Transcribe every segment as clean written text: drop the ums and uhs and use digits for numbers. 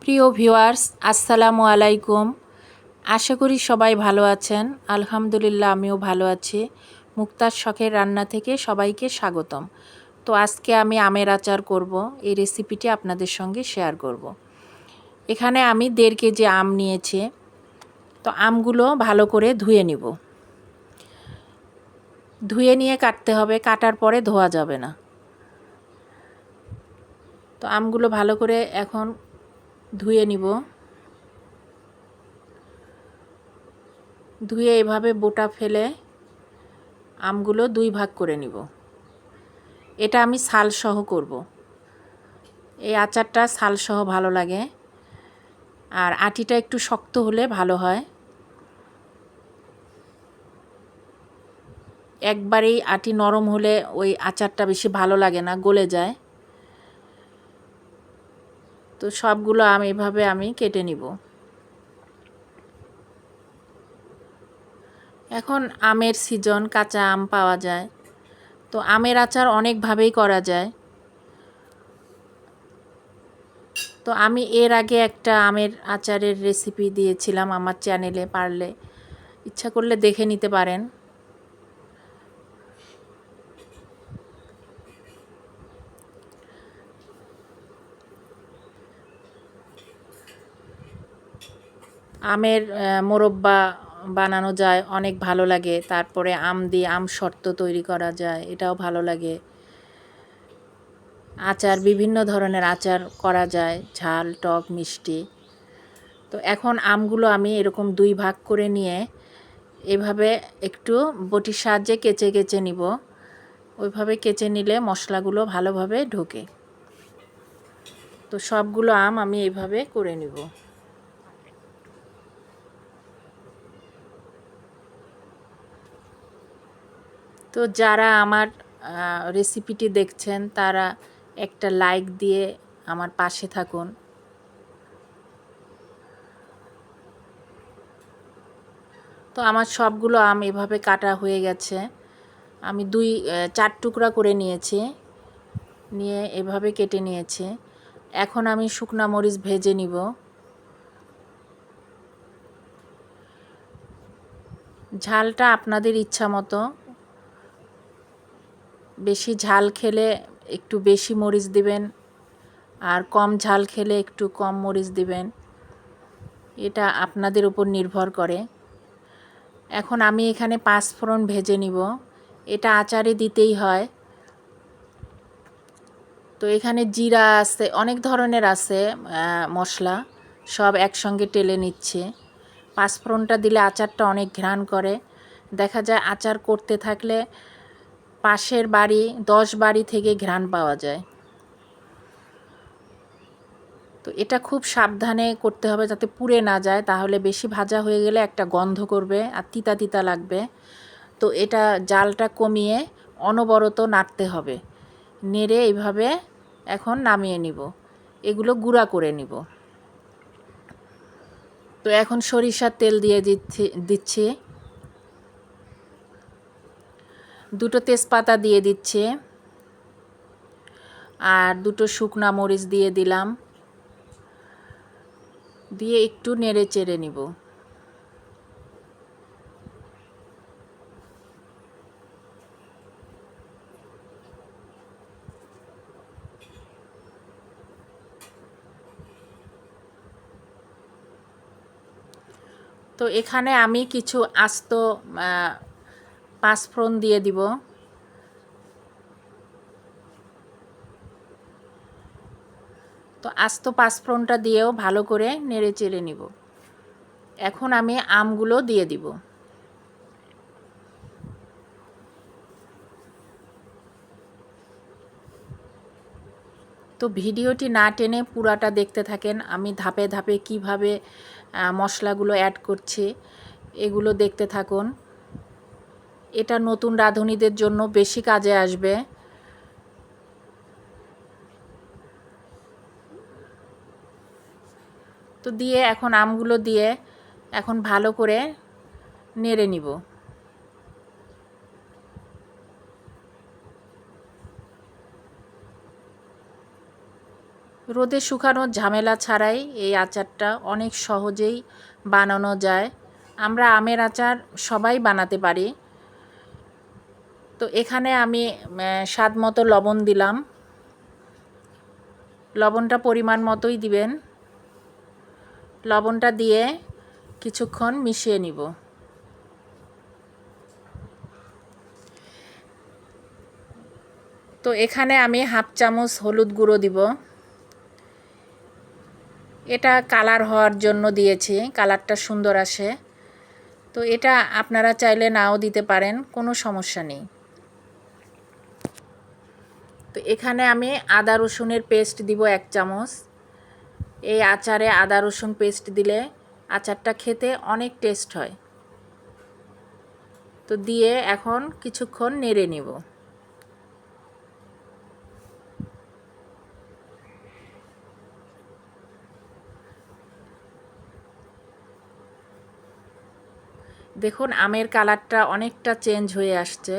প্রিয় ভিউয়ার্স, আসসালামু আলাইকুম। আশা করি সবাই ভালো আছেন। আলহামদুলিল্লাহ আমিও ভালো আছি। মুক্তার শখের রান্না থেকে সবাইকে স্বাগতম। তো আজকে আমি আমের আচার করব। এই রেসিপিটি আপনাদের সঙ্গে শেয়ার করব। এখানে আমি 1.5 কেজি আম নিয়েছি। তো আমগুলো ভালো করে ধুয়ে নিব। ধুয়ে নিয়ে কাটতে হবে, কাটার পরে ধোয়া যাবে না। তো আমগুলো ভালো করে এখন ধুয়ে নিব। ধুয়ে এভাবে বোটা ফেলে আমগুলো 2 ভাগ করে নিব। এটা আমি ছালসহ করব। এই আচারটা ছালসহ ভালো লাগে, আর আটিটা একটু শক্ত হলে ভালো হয়। একবারেই আটি নরম হলে ওই আচারটা বেশি ভালো লাগে না, গলে যায়। তো সবগুলো আম এভাবে আমি কেটে নিব। এখন আমের সিজন, কাঁচা আম পাওয়া যায়। তো আমের আচার অনেকভাবেই করা যায়। তো আমি এর আগে একটা আমের আচারের রেসিপি দিয়েছিলাম আমার চ্যানেলে, পারলে ইচ্ছা করলে দেখে নিতে পারেন। আমের মোরব্বা বানানো যায়, অনেক ভালো লাগে। তারপরে আম দিয়ে আম শর্ত তৈরি করা যায়, এটাও ভালো লাগে। আচার, বিভিন্ন ধরনের আচার করা যায়, ঝাল, টক, মিষ্টি। তো এখন আমগুলো আমি এরকম 2 ভাগ করে নিয়ে এভাবে একটু বটির সাহায্যে কেচে কেচে নিব। ওইভাবে কেচে নিলে মশলাগুলো ভালোভাবে ঢোকে। তো সবগুলো আম আমি এইভাবে করে নিব। তো যারা আমার রেসিপিটি দেখছেন তারা একটা লাইক দিয়ে আমার পাশে থাকুন। তো আমার সবগুলো আম এভাবে কাটা হয়ে গেছে। আমি 4 টুকরা করে নিয়েছি, নিয়ে এভাবে কেটে নিয়েছি। এখন আমি শুকনা মরিচ ভেজে নিব। ঝালটা আপনাদের ইচ্ছা মতো। বেশি ঝাল খেলে একটু বেশি মরিচ দিবেন, আর কম ঝাল খেলে একটু কম মরিচ দিবেন। এটা আপনাদের উপর নির্ভর করে। এখন আমি এখানে 5 ফোড়ন ভেজে নিব। এটা আচারে দিতেই হয়। তো এখানে জিরা আছে, অনেক ধরনের আছে মশলা, সব একসঙ্গে টেলে নিচ্ছে। 5 ফোড়নটা দিলে আচারটা অনেক ঘ্রাণ করে। দেখা যায় আচার করতে থাকলে পাশের বাড়ি 10 বাড়ি থেকে ঘ্রাণ পাওয়া যায়। তো এটা খুব সাবধানে করতে হবে যাতে পুড়ে না যায়, তাহলে বেশি ভাজা হয়ে গেলে একটা গন্ধ করবে আর তিতা তিতা লাগবে। তো এটা জালটা কমিয়ে অনবরত নাড়তে হবে। নেড়ে এইভাবে এখন নামিয়ে নিব। এগুলো গুঁড়া করে নিব। তো এখন সরিষার তেল দিয়ে দিচ্ছি। 2টো তেজপাতা দিয়ে দিচ্ছি, আর 2টো শুকনা মরিচ দিয়ে দিলাম। দিয়ে একটু নেড়ে চেড়ে নিব। তো এখানে আমি কিছু আস্ত 5 ফোড়ন দিয়ে দিব। তো আস্ত 5 ফোড়নটা দিয়েও ভালো করে নেড়ে চেড়ে নিব। এখন আমি আমগুলো দিয়ে দিব। তো ভিডিওটি না টেনে পুরাটা দেখতে থাকেন। আমি ধাপে ধাপে কিভাবে মশলাগুলো অ্যাড করছি এগুলো দেখতে থাকুন। এটা নতুন রাঁধুনিদের জন্য বেশি কাজে আসবে। তো দিয়ে এখন আমগুলো দিয়ে এখন ভালো করে নেড়ে নিব। রোদে শুকানোর ঝামেলা ছাড়াই এই আচারটা অনেক সহজেই বানানো যায়। আমরা আমের আচার সবাই বানাতে পারি। তো এখানে আমি স্বাদ মতো লবণ দিলাম। লবণটা পরিমাণ মতোই দিবেন। লবণটা দিয়ে কিছুক্ষণ মিশিয়ে নিব। তো এখানে আমি হাফ চামচ হলুদ গুঁড়ো দিব। এটা কালার হওয়ার জন্য দিয়েছি, কালারটা সুন্দর আসে। তো এটা আপনারা চাইলে নাও দিতে পারেন, কোনো সমস্যা নেই। তো এখানে আমি আদা রসুনের পেস্ট দিব 1 চামচ। এই আচারে আদা রসুন পেস্ট দিলে আচারটা খেতে অনেক টেস্ট হয়। তো দিয়ে এখন কিছুক্ষণ নেড়ে নিব। দেখুন আমের কালারটা অনেকটা চেঞ্জ হয়ে আসছে।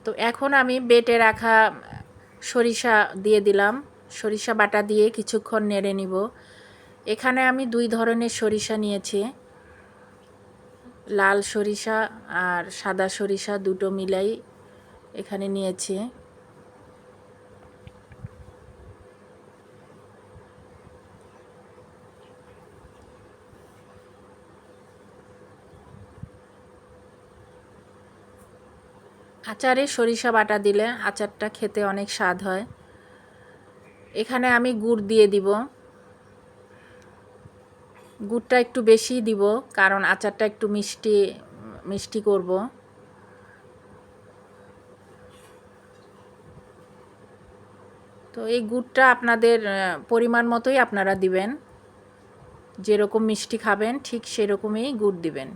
তো এখন আমি বেটে রাখা সরিষা দিয়ে দিলাম। সরিষা বাটা দিয়ে কিছুক্ষণ নেড়ে নিব। এখানে আমি 2 ধরনের সরিষা নিয়েছি, লাল সরিষা আর সাদা সরিষা দুটো মিলাই এখানে নিয়েছি। আচারে সরিষা বাটা দিলে আচারটা খেতে অনেক স্বাদ হয়। এখানে আমি গুড় দিয়ে দিব। গুড়টা একটু বেশি দিব, কারণ আচারটা একটু মিষ্টি মিষ্টি করব। তো এই গুড়টা আপনাদের পরিমাণ মতোই আপনারা দিবেন। যেরকম মিষ্টি খাবেন ঠিক সেরকমই গুড় দিবেন,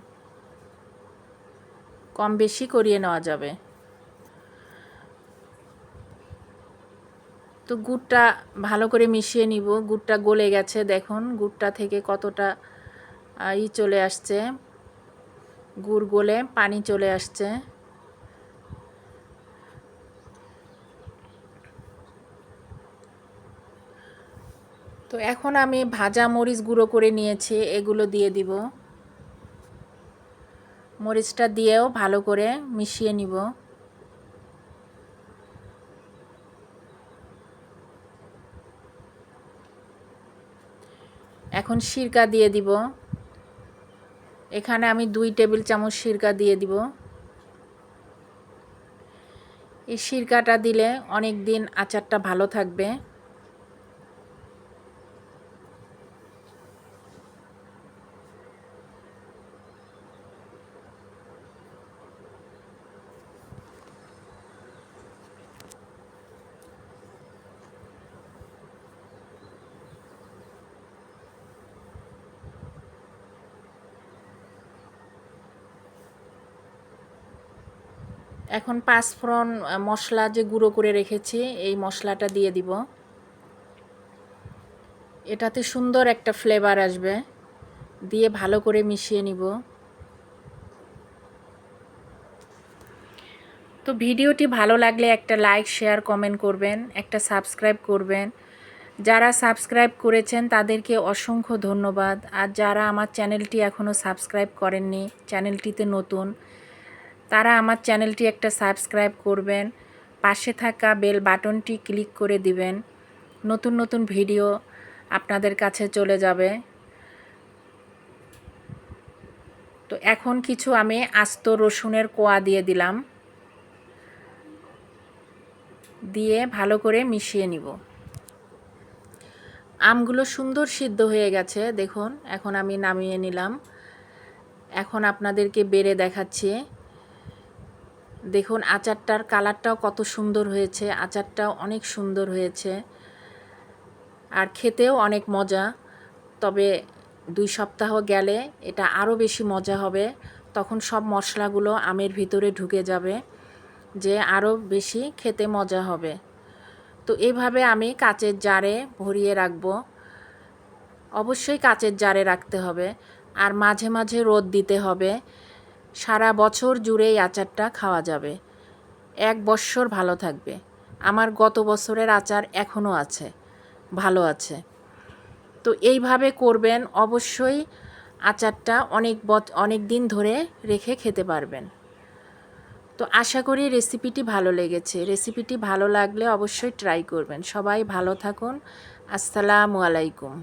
কম বেশি করিয়ে নেওয়া যাবে। তো গুড়টা ভালো করে মিশিয়ে নিব। গুড়টা গলে গেছে, দেখুন গুড়টা থেকে কতটা চলে আসছে, গুড় গলে পানি চলে আসছে। তো এখন আমি ভাজা মরিচ গুঁড়ো করে নিয়েছি, এগুলো দিয়ে দিব। মরিচটা দিয়েও ভালো করে মিশিয়ে নিব। এখন সিরকা দিয়ে দিব। এখানে আমি 2 টেবিল চামচ সিরকা দিয়ে দিব। এই সিরকাটা দিলে অনেক দিন আচারটা ভালো থাকবে। এখন 5 ফোড়ন মশলা যে গুঁড়ো করে রেখেছি এই মশলাটা দিয়ে দিব। এটাতে সুন্দর একটা ফ্লেভার আসবে। দিয়ে ভালো করে মিশিয়ে নিব। তো ভিডিওটি ভালো লাগলে একটা লাইক শেয়ার কমেন্ট করবেন, একটা সাবস্ক্রাইব করবেন। যারা সাবস্ক্রাইব করেছেন তাদেরকে অসংখ্য ধন্যবাদ। আর যারা আমার চ্যানেলটি এখনও সাবস্ক্রাইব করেননি, চ্যানেলটিতে নতুন, তারা আমার চ্যানেলটি একটা সাবস্ক্রাইব করবেন। পাশে থাকা বেল বাটনটি ক্লিক করে দিবেন। নতুন নতুন ভিডিও আপনাদের কাছে চলে যাবে। তো এখন কিছু আমি আস্ত রসুনের কোয়া দিয়ে দিলাম। দিয়ে ভালো করে মিশিয়ে নিব। আমগুলো সুন্দর সিদ্ধ হয়ে গেছে, দেখুন এখন আমি নামিয়ে নিলাম। এখন আপনাদেরকে বেড়ে দেখাচ্ছি। দেখুন আচারটার কালারটাও কত সুন্দর হয়েছে, আচারটাও অনেক সুন্দর হয়েছে আর খেতেও অনেক মজা। তবে 2 সপ্তাহ গেলে এটা আরও বেশি মজা হবে। তখন সব মশলাগুলো আমের ভিতরে ঢুকে যাবে, যে আরও বেশি খেতে মজা হবে। তো এইভাবে আমি কাচের জারে ভরিয়ে রাখবো। অবশ্যই কাচের জারে রাখতে হবে, আর মাঝে মাঝে রোদ দিতে হবে। সারা বছর জুড়ে এই আচারটা খাওয়া যাবে, 1 বৎসর ভালো থাকবে। আমার গত বছরের আচার এখনও আছে, ভালো আছে। তো এইভাবে করবেন, অবশ্যই আচারটা অনেক দিন ধরে রেখে খেতে পারবেন। তো আশা করি রেসিপিটি ভালো লেগেছে। রেসিপিটি ভালো লাগলে অবশ্যই ট্রাই করবেন। সবাই ভালো থাকুন। আসসালামু আলাইকুম।